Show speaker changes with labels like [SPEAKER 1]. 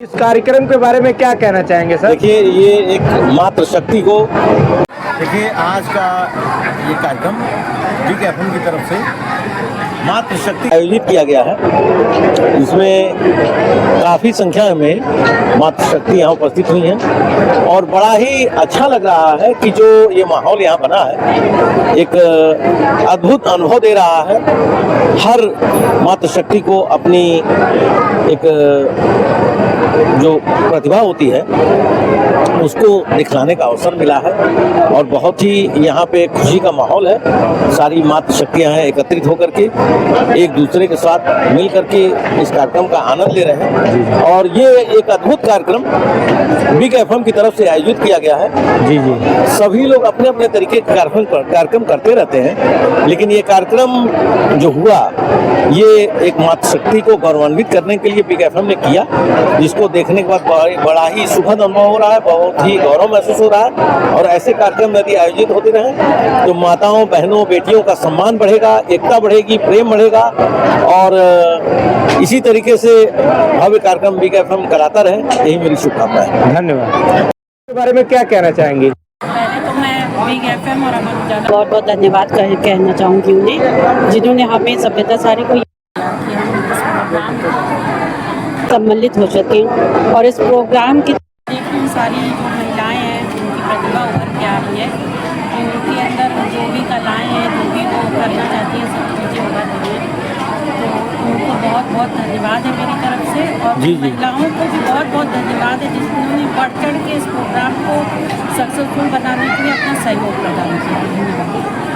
[SPEAKER 1] इस कार्यक्रम के बारे में क्या कहना चाहेंगे सर?
[SPEAKER 2] देखिए, ये एक मातृशक्ति को देखिए, आज का ये कार्यक्रम बिग एफएम की तरफ से मातृशक्ति आयोजित किया गया है। इसमें काफ़ी संख्या में मातृशक्ति यहाँ उपस्थित हुई हैं और बड़ा ही अच्छा लग रहा है कि जो ये माहौल यहाँ बना है एक अद्भुत अनुभव दे रहा है। हर मातृशक्ति को अपनी एक जो प्रतिभा होती है उसको दिखलाने का अवसर मिला है और बहुत ही यहाँ पे खुशी का माहौल है। सारी मातृशक्तियाँ हैं एकत्रित होकर के एक दूसरे के साथ मिल करके इस कार्यक्रम का आनंद ले रहे हैं और ये एक अद्भुत कार्यक्रम बिग एफएम की तरफ से आयोजित किया गया है।
[SPEAKER 1] जी जी,
[SPEAKER 2] सभी लोग अपने अपने तरीके के कार्यक्रम करते रहते हैं, लेकिन ये कार्यक्रम जो हुआ ये एक मातृशक्ति को गौरवान्वित करने के लिए बिग एफएम ने किया, जिसको देखने के बाद बड़ा ही सुखद अनुभव हो रहा है, बहुत ही गौरव महसूस हो रहा है। और ऐसे कार्यक्रम यदि आयोजित होते रहे तो माताओं, बहनों, बेटियों का सम्मान बढ़ेगा, एकता बढ़ेगी, प्रेम बढ़ेगा और इसी तरीके से भव्य कार्यक्रम बिग एफएम कराता रहे, यही मेरी शुभकामना है।
[SPEAKER 1] धन्यवाद। इसके बारे में क्या कहना चाहेंगे?
[SPEAKER 3] पहले तो मैं बिग एफएम और अमर उजाला बहुत बहुत धन्यवाद कहना चाहूँगी उन्हें, जिन्होंने हमें सभ्यता सारी को सम्मिलित हो सके और इस प्रोग्राम की सारी जो महिलाएं हैं जिनकी प्रतिभा उभर के आ रही है, उनके अंदर जो भी कलाएं हैं, जो भी वो करना चाहती हैं, सब चीज़ें उभर रही हैं। तो उनको बहुत बहुत धन्यवाद है मेरी तरफ से और महिलाओं को भी बहुत बहुत धन्यवाद है जिन्होंने बढ़ चढ़ के इस प्रोग्राम को सक्सेसफुल बनाने के लिए अपना सहयोग प्रदान किया। धन्यवाद।